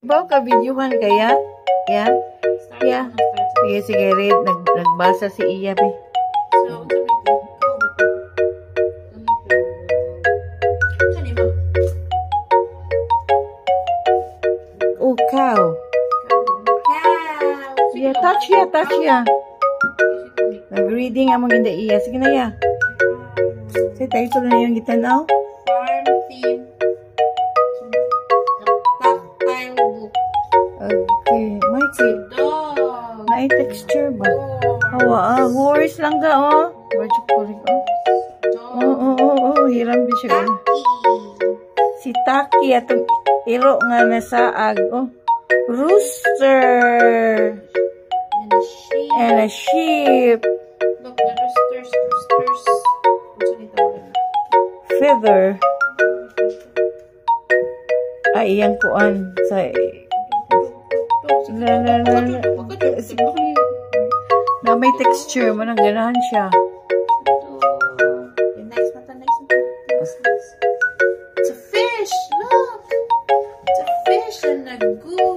Bawa ka videohan kaya? Yeah? Yeah. Sige, sige, read. Nagbasa si Iya, be. So, Oh, cow. Yeah, touch ya, touch ya. Nag-reading among hindi Iya. Sige na, ya. Sige, tayo ko na yung gitanaw. Farm theme. Tactile book. Okay. Mikey. Dog. May texture ba? Hawa, horse lang ka, oh. Where'd you put it, oh? Oh. Hiram din siya. Taki. Si Taki, atong iro nga nasaag, oh. Rooster. And a sheep. And a sheep. Look, the roosters. What's it called? Feather. Ay, iyang kuan sa... Na may texture, manang ganahan siya. Next. It's a fish. Look. It's a fish and a goose.